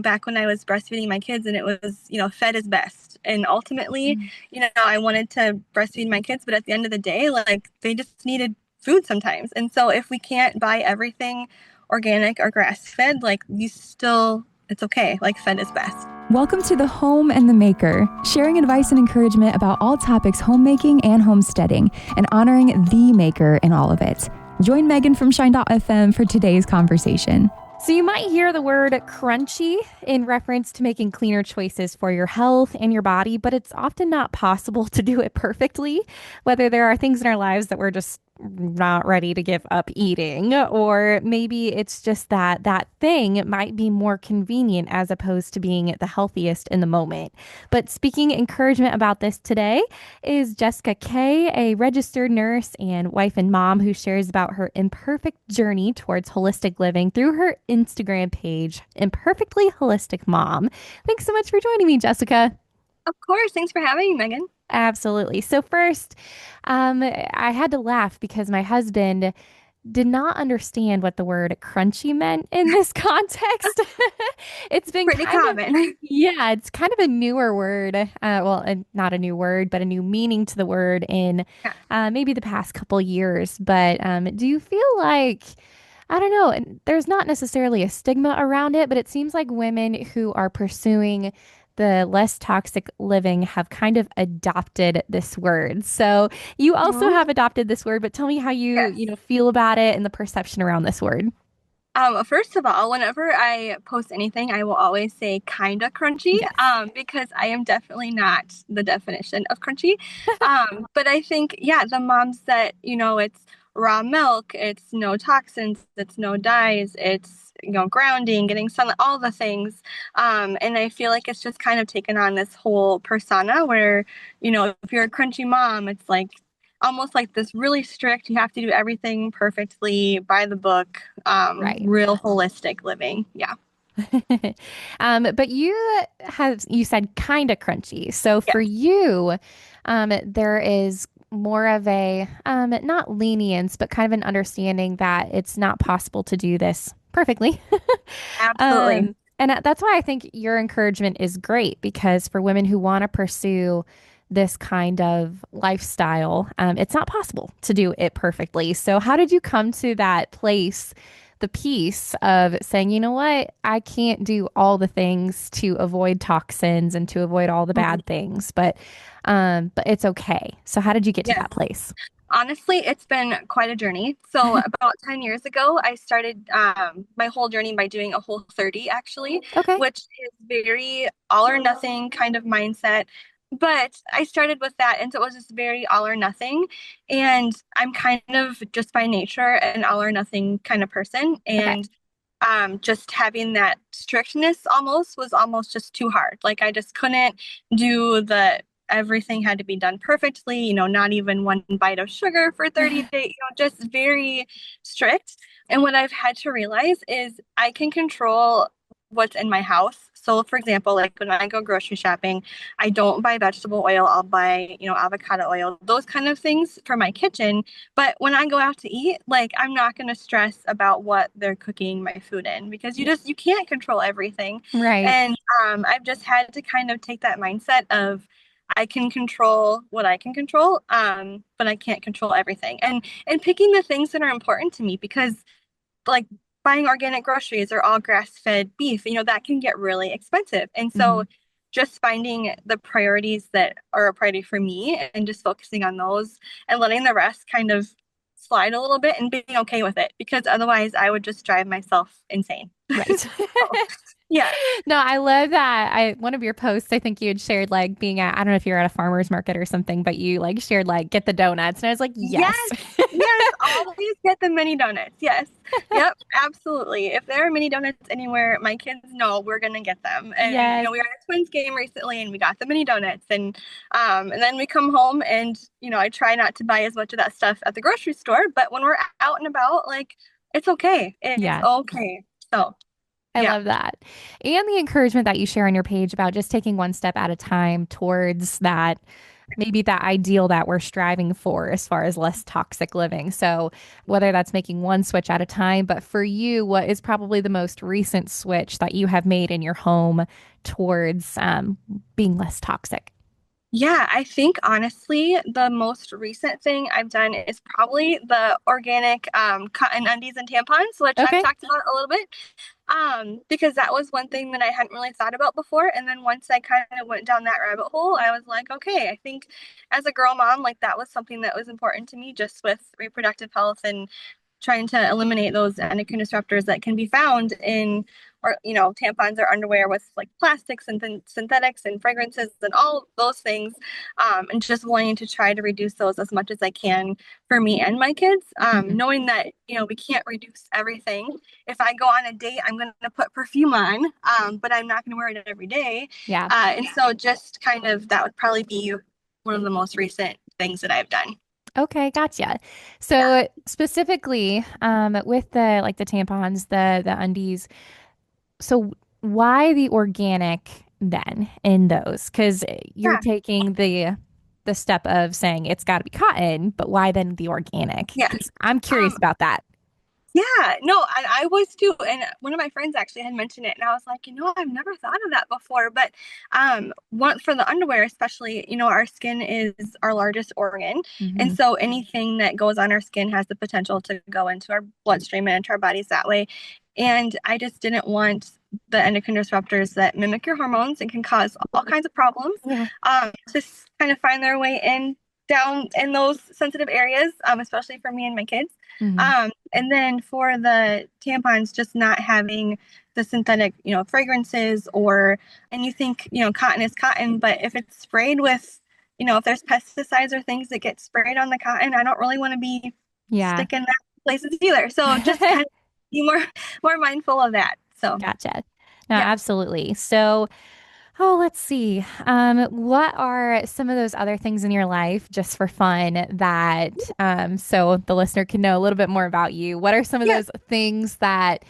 back when I was breastfeeding my kids and it was, fed is best. And ultimately, Mm. I wanted to breastfeed my kids, but at the end of the day, like they just needed food sometimes. And so if we can't buy everything organic or grass fed, like it's okay. Like fed is best. Welcome to The Home and the Maker, sharing advice and encouragement about all topics homemaking and homesteading, and honoring the maker in all of it. Join Megan from Shine.fm for today's conversation. So you might hear the word crunchy in reference to making cleaner choices for your health and your body, but it's often not possible to do it perfectly. Whether there are things in our lives that we're just not ready to give up eating, or maybe it's just that thing might be more convenient as opposed to being the healthiest in the moment. But speaking encouragement about this today is Jessica Kay, a registered nurse and wife and mom who shares about her imperfect journey towards holistic living through her Instagram page, Imperfectly Holistic Mom. Thanks so much for joining me, Jessica. Of course. Thanks for having me, Megan. Absolutely. So first, I had to laugh because my husband did not understand what the word crunchy meant in this context. It's been Pretty kind of, common. yeah, it's kind of a newer word. Not a new word, but a new meaning to the word in Yeah. maybe the past couple years. But do you feel like, I don't know, and there's not necessarily a stigma around it, but it seems like women who are pursuing the less toxic living have kind of adopted this word. So you also Mhm. have adopted this word, but tell me how you, Yes. feel about it and the perception around this word. First of all, whenever I post anything, I will always say kinda crunchy, Yes. because I am definitely not the definition of crunchy. But I think, yeah, the moms that, it's raw milk, it's no toxins, it's no dyes, it's, grounding, getting sunlight, all the things. And I feel like it's just kind of taken on this whole persona where, if you're a crunchy mom, it's like almost like this really strict, you have to do everything perfectly by the book, Right. real holistic living. Yeah. But you said kind of crunchy. So Yeah. for you, there is more of a not lenience, but kind of an understanding that it's not possible to do this perfectly. Absolutely. And that's why I think your encouragement is great because for women who want to pursue this kind of lifestyle, it's not possible to do it perfectly. So, how did you come to that place, the piece of saying, you know what, I can't do all the things to avoid toxins and to avoid all the Mhm. bad things, but it's okay. So, how did you get to Yes. that place? Honestly, it's been quite a journey. So about 10 years ago, I started my whole journey by doing a Whole30 actually, Okay. which is very all or nothing kind of mindset. But I started with that, and so it was just very all or nothing. And I'm kind of just by nature an all or nothing kind of person. Okay. And just having that strictness almost was almost just too hard. Like I just couldn't do the everything had to be done perfectly, not even one bite of sugar for 30 days, just very strict. And what I've had to realize is I can control what's in my house. So for example, like when I go grocery shopping, I don't buy vegetable oil, I'll buy, avocado oil, those kind of things for my kitchen. But when I go out to eat, like I'm not going to stress about what they're cooking my food in because you can't control everything. Right. And I've just had to kind of take that mindset of I can control what I can control, but I can't control everything. And picking the things that are important to me because like buying organic groceries or all grass-fed beef, that can get really expensive. And Hmm. so just finding the priorities that are a priority for me and just focusing on those and letting the rest kind of slide a little bit and being okay with it because otherwise I would just drive myself insane. Right. So, yeah. No, I love that. One of your posts, I think you had shared like being at, I don't know if you're at a farmer's market or something, but you like shared like get the donuts. And I was like, yes. Yes, yes, always get the mini donuts. Yes. Yep, absolutely. If there are mini donuts anywhere, my kids know we're gonna get them. And Yes. we were at a Twins game recently and we got the mini donuts and then we come home and I try not to buy as much of that stuff at the grocery store, but when we're out and about, like it's okay. It's Yeah. okay. So, I yeah. love that. And the encouragement that you share on your page about just taking one step at a time towards that maybe that ideal that we're striving for as far as less toxic living. So whether that's making one switch at a time, but for you, what is probably the most recent switch that you have made in your home towards being less toxic? Yeah, I think honestly, the most recent thing I've done is probably the organic cotton undies and tampons, which I've Okay. talked about a little bit. Because that was one thing that I hadn't really thought about before. And then once I kind of went down that rabbit hole, I was like, okay, I think as a girl mom, like that was something that was important to me just with reproductive health and trying to eliminate those endocrine disruptors that can be found in or tampons or underwear with like plastics and synthetics and fragrances and all those things, and just wanting to try to reduce those as much as I can for me and my kids, Mhm. knowing that we can't reduce everything. If I go on a date, I'm going to put perfume on, but I'm not going to wear it every day. Yeah. And so just kind of that would probably be one of the most recent things that I've done. Okay, gotcha. Yeah. So specifically, with the like the tampons, the undies, so why the organic then in those? Because you're Yeah. taking the step of saying it's got to be cotton, but why then the organic? Yeah. 'Cause I'm curious Um, about that. Yeah, no, I was too. And one of my friends actually had mentioned it, and I was like, I've never thought of that before. But one for the underwear, especially, our skin is our largest organ. And Hmm. so anything that goes on our skin has the potential to go into our bloodstream and into our bodies that way. And I just didn't want the endocrine disruptors that mimic your hormones and can cause all kinds of problems Yeah. to kind of find their way in down in those sensitive areas, especially for me and my kids. Hmm. And then for the tampons, just not having the synthetic, fragrances and you think, cotton is cotton, but if it's sprayed with, if there's pesticides or things that get sprayed on the cotton, I don't really want to be Yeah. sticking that places either. So just kind of be more mindful of that. So Gotcha. No, yeah. absolutely. So, oh, let's see. What are some of those other things in your life, just for fun, that so the listener can know a little bit more about you? What are some of Yeah. those things that,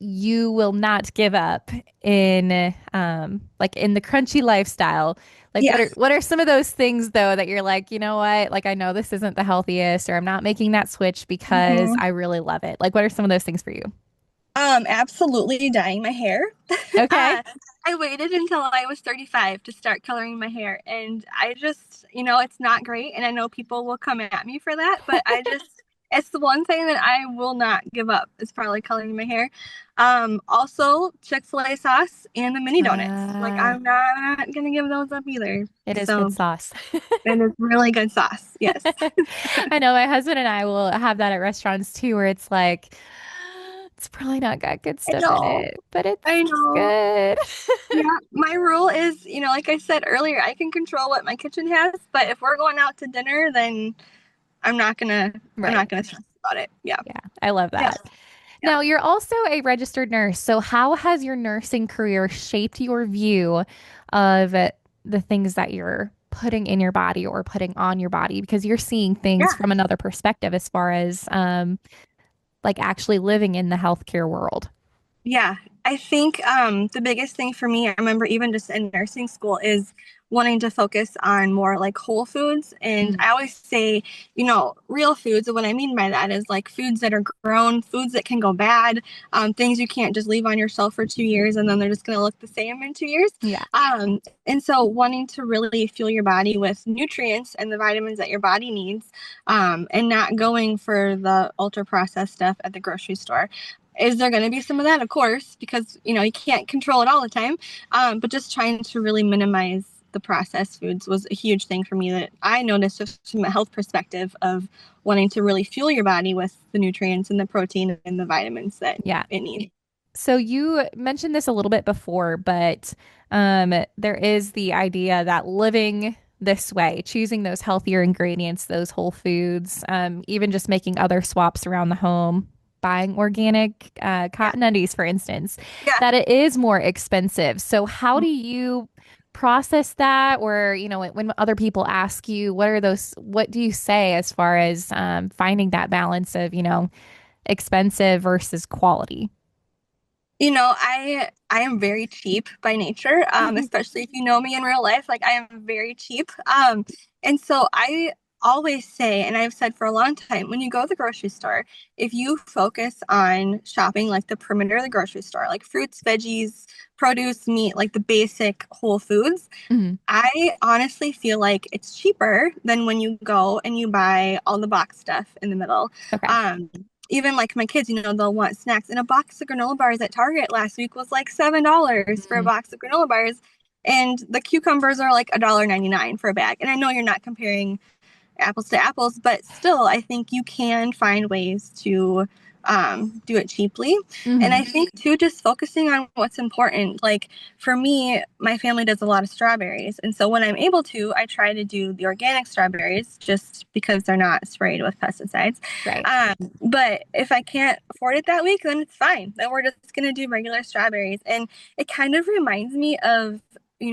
you will not give up in like in the crunchy lifestyle? Like Yeah. what are some of those things though that you're like, you know what? Like I know this isn't the healthiest or I'm not making that switch because Mhm. I really love it. Like what are some of those things for you? Absolutely dyeing my hair. Okay. Uh, I waited until I was 35 to start coloring my hair, and I just, it's not great, and I know people will come at me for that, but it's the one thing that I will not give up is probably coloring my hair. Also Chick-fil-A sauce and the mini donuts. Like Uh, I'm not gonna give those up either. it is good So, sauce. and it's really good sauce. Yes. I know my husband and I will have that at restaurants too, where it's like, it's probably not got good I stuff in know. it, but it's I know. good. Yeah, my rule is, like I said earlier, I can control what my kitchen has, but if we're going out to dinner, then I'm Right. not gonna stress about it. Yeah. Yeah. I love Yeah. that. Yeah. Now, you're also a registered nurse. So, how has your nursing career shaped your view of the things that you're putting in your body or putting on your body? Because you're seeing things Yeah. from another perspective as far as like actually living in the healthcare world. Yeah, I think the biggest thing for me, I remember even just in nursing school, is wanting to focus on more like whole foods. And Mm. I always say, real foods. And what I mean by that is like foods that are grown, foods that can go bad, things you can't just leave on your shelf for 2 years and then they're just going to look the same in 2 years. Yeah. And so wanting to really fuel your body with nutrients and the vitamins that your body needs, and not going for the ultra processed stuff at the grocery store. Is there going to be some of that? Of course, because you can't control it all the time. But just trying to really minimize the processed foods was a huge thing for me that I noticed just from a health perspective of wanting to really fuel your body with the nutrients and the protein and the vitamins that Yeah. it needs. So you mentioned this a little bit before, but there is the idea that living this way, choosing those healthier ingredients, those whole foods, even just making other swaps around the home, buying organic Yeah. cotton undies, for instance, Yeah. that it is more expensive. So how do you process that? Or, when other people ask you, what do you say as far as finding that balance of, expensive versus quality? I am very cheap by nature, especially if you know me in real life. Like I am very cheap. And so I always say, and I've said for a long time, when you go to the grocery store, if you focus on shopping like the perimeter of the grocery store, like fruits, veggies, produce, meat, like the basic whole foods, Mhm. I honestly feel like it's cheaper than when you go and you buy all the box stuff in the middle. Okay. Um, Even like my kids, they'll want snacks. And a box of granola bars at Target last week was like $7 for a Mm. box of granola bars. And the cucumbers are like $1.99 for a bag. And I know you're not comparing apples to apples, but still, I think you can find ways to do it cheaply. And I Mhm. think too, just focusing on what's important. Like for me, my family does a lot of strawberries. And so when I'm able to, I try to do the organic strawberries just because they're not sprayed with pesticides. Right. But if I can't afford it that week, then it's fine. Then we're just going to do regular strawberries. And it kind of reminds me of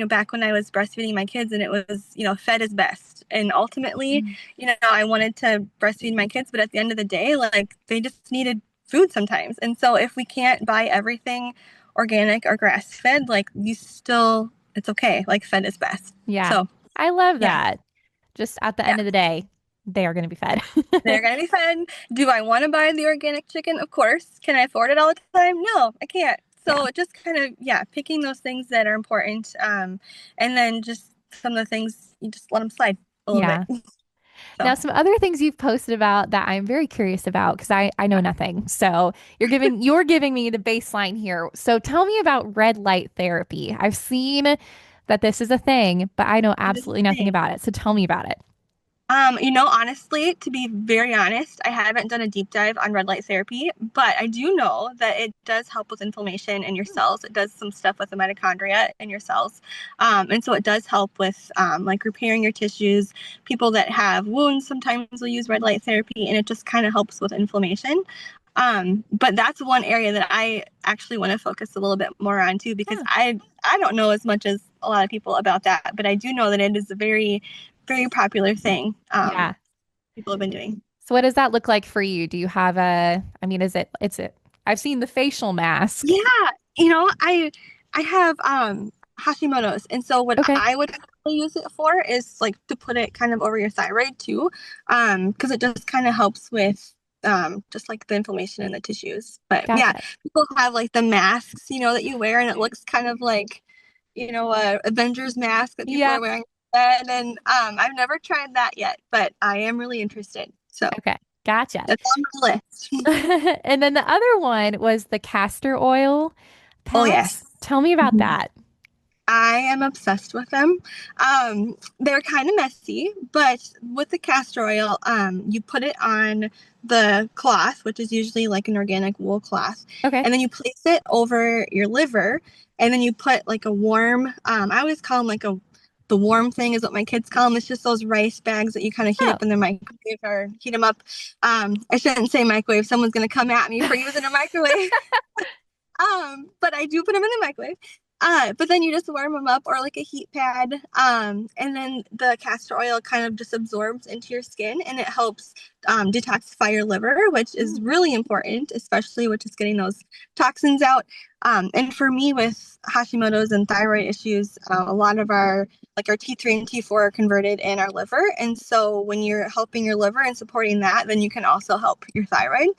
back when I was breastfeeding my kids and it was, fed is best. And ultimately, Mm. I wanted to breastfeed my kids, but at the end of the day, like they just needed food sometimes. And so if we can't buy everything organic or grass fed, like it's okay. Like fed is best. Yeah. So I love yeah, that. Just at the yeah, end of the day, they are going to be fed. they're going to be fed. Do I want to buy the organic chicken? Of course. Can I afford it all the time? No, I can't. Yeah. So just kind of, yeah, picking those things that are important. And then just some of the things, you just let them slide a little bit. Yeah. So Now, some other things you've posted about that I'm very curious about because I know nothing. So you're giving me the baseline here. So tell me about red light therapy. I've seen that this is a thing, but I know it is absolutely a nothing thing. about it. So tell me about it. Honestly, to be very honest, I haven't done a deep dive on red light therapy, but I do know that it does help with inflammation in your cells. It does some stuff with the mitochondria in your cells. And so it does help with like repairing your tissues. People that have wounds sometimes will use red light therapy, and it just kind of helps with inflammation. But that's one area that I actually want to focus a little bit more on too, because Huh. I don't know as much as a lot of people about that, but I do know that it is a very very popular thing Yeah. people have been doing. So what does that look like for you? Do you have I mean, I've seen the facial mask. Yeah, I have Hashimoto's, and so what Okay. I would use it for is like to put it kind of over your thyroid too, because it just kind of helps with just like the inflammation in the tissues. But yeah, Gotcha. people have like the masks, that you wear, and it looks kind of like, a Avengers mask that people Yeah. are wearing. And I've never tried that yet, but I am really interested. So Okay. Gotcha. that's on my list. And then the other one was the castor oil Oh packs. yes. Tell me about that. I am obsessed with them. They're kind of messy, but with the castor oil, you put it on the cloth, which is usually like an organic wool cloth, Okay. and then you place it over your liver, and then you put like a warm, I always call them like the warm thing is what my kids call them. It's just those rice bags that you kind of heat Oh, up in the microwave or heat them up. I shouldn't say microwave. Someone's going to come at me for using a microwave. But I do put them in the microwave. But then you just warm them up or like a heat pad. And then the castor oil kind of just absorbs into your skin and it helps detoxify your liver, which is mm, really important, especially with just getting those toxins out. And for me with Hashimoto's and thyroid issues, a lot of our T3 and T4 are converted in our liver. And so when you're helping your liver and supporting that, then you can also help your thyroid.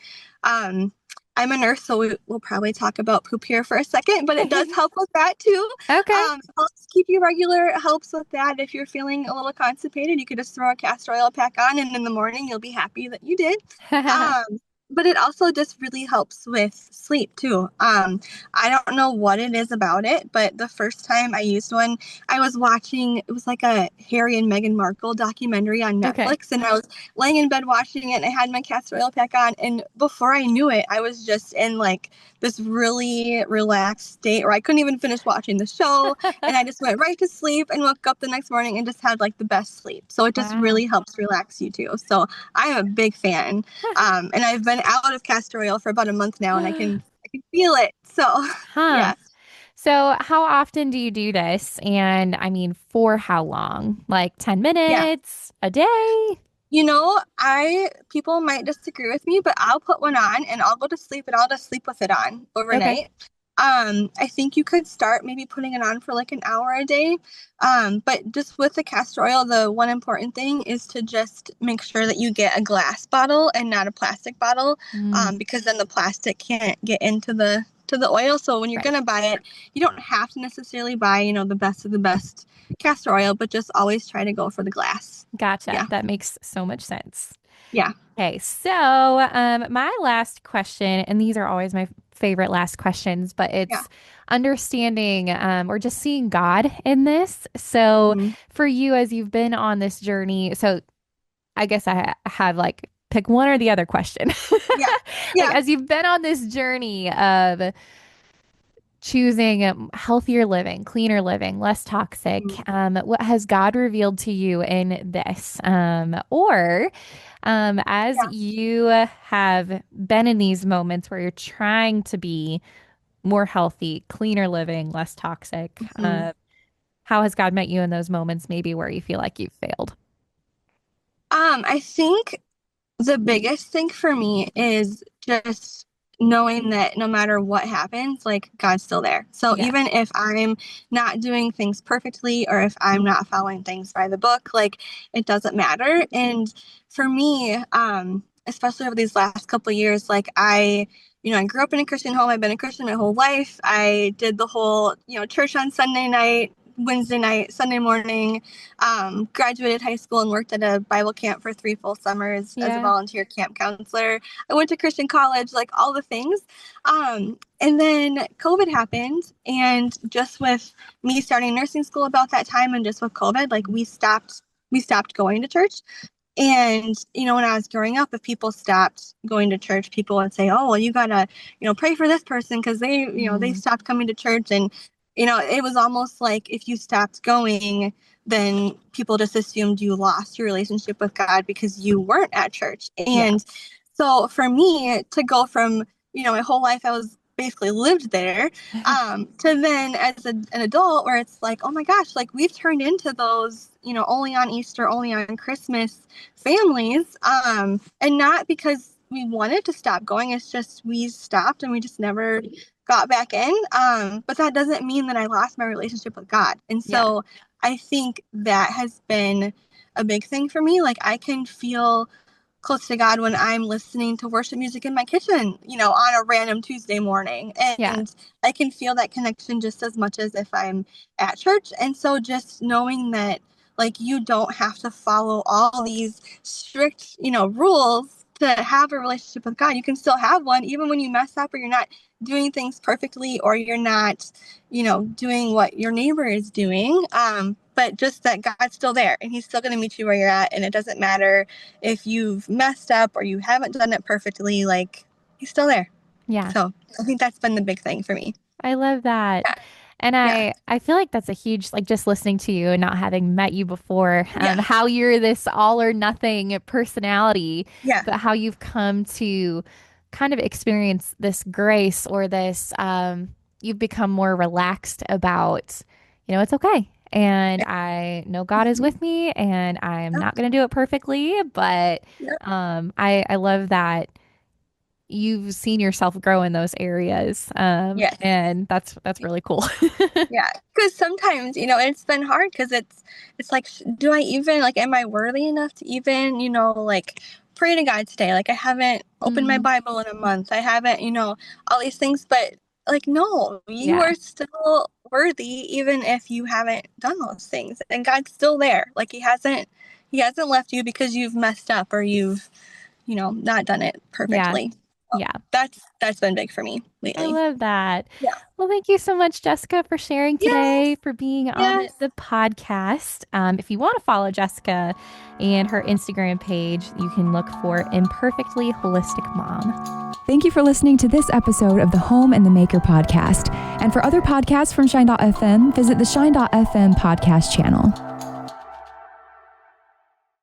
Um, I'm a nurse, so we'll probably talk about poop here for a second, but it does help with that too. okay. It helps keep you regular. It helps with that. If you're feeling a little constipated, you could just throw a castor oil pack on, and in the morning, you'll be happy that you did. Um, but it also just really helps with sleep too. I don't know what it is about it, but the first time I used one, I was watching, it was like a Harry and Meghan Markle documentary on Okay. Netflix, and I was laying in bed watching it and I had my castor oil pack on. And before I knew it, I was just in like this really relaxed state where I couldn't even finish watching the show. And I just went right to sleep and woke up the next morning and just had like the best sleep. So it just Wow. really helps relax you too. So I am a big fan. And I've been out of castor oil for about a month now and I can feel it. So Huh. yeah. So, how often do you do this? And I mean, for how long? Like 10 Yeah. minutes a day? I people might disagree with me, but I'll put one on and I'll go to sleep and I'll just sleep with it on Okay. overnight. I think you could start maybe putting it on for like an hour a day. But just with the castor oil, the one important thing is to just make sure that you get a glass bottle and not a plastic bottle, because then the plastic can't get into the oil. So when you're Right. gonna buy it, you don't have to necessarily buy, the best of the best castor oil, but just always try to go for the glass. Gotcha. Yeah. That makes so much sense. Yeah. Okay, so my last question, and these are always my favorite last questions, but Yeah. it's understanding or just seeing God in this. So Mhm. for you, as you've been on this journey, so I guess I have like pick one or the other question. Yeah. Like Yeah. as you've been on this journey of choosing healthier living, cleaner living, less toxic. What has God revealed to you in this? Or as Yeah. you have been in these moments where you're trying to be more healthy, cleaner living, less toxic, Mhm. how has God met you in those moments, maybe where you feel like you've failed? I think the biggest thing for me is just knowing that no matter what happens, like God's still there. So Yeah. even if I'm not doing things perfectly or if I'm not following things by the book, like it doesn't matter. And for me, especially over these last couple of years, like I grew up in a Christian home. I've been a Christian my whole life. I did the whole, church on Sunday night, Wednesday night, Sunday morning, graduated high school and worked at a Bible camp for 3 full summers as a Yeah. volunteer camp counselor. I went to Christian college, like all the things. And then COVID happened, and just with me starting nursing school about that time, and just with COVID, like we stopped going to church. And, when I was growing up, if people stopped going to church, people would say, oh, well, you gotta, pray for this person because they Mm, stopped coming to church. And, it was almost like if you stopped going, then people just assumed you lost your relationship with God because you weren't at church. yeah. And so for me to go from, my whole life, I was basically lived there, to then as an adult where it's like, oh my gosh, like we've turned into those, only on Easter, only on Christmas families, and not because we wanted to stop going. It's just we stopped and we just never got back in. But that doesn't mean that I lost my relationship with God. And Yeah. so I think that has been a big thing for me. Like I can feel close to God when I'm listening to worship music in my kitchen, on a random Tuesday morning. Yeah. And I can feel that connection just as much as if I'm at church. And so just knowing that, like, you don't have to follow all these strict, rules to have a relationship with God. You can still have one even when you mess up or you're not doing things perfectly or you're not, doing what your neighbor is doing. But just that God's still there and he's still going to meet you where you're at. And it doesn't matter if you've messed up or you haven't done it perfectly, like he's still there. Yeah. So I think that's been the big thing for me. I love that. Yeah. And Yeah. I feel like that's a huge, like just listening to you and not having met you before, Yeah. how you're this all or nothing personality, Yeah. but how you've come to kind of experience this grace or this, you've become more relaxed about, it's okay. And Yeah. I know God is with me and I'm not going to do it perfectly, but Yeah. I love that you've seen yourself grow in those areas. Yes. And that's really cool. Yeah, because sometimes, it's been hard because it's like, do I even, like, am I worthy enough to even, like, pray to God today? Like, I haven't opened my Mm, Bible in a month. I haven't, all these things, but like, no, you yeah. are still worthy even if you haven't done those things. And God's still there. Like, he hasn't left you because you've messed up or you've, not done it Yeah. perfectly. So Yeah. that's been big for me I lately. love that. Yeah. Well, thank you so much, Jessica, for sharing Yes. today, for being on Yes. the podcast. If you want to follow Jessica and her Instagram page, you can look for Imperfectly Holistic Mom. Thank you for listening to this episode of the Home and the Maker podcast. And for other podcasts from Shine.fm, visit the Shine.fm podcast channel.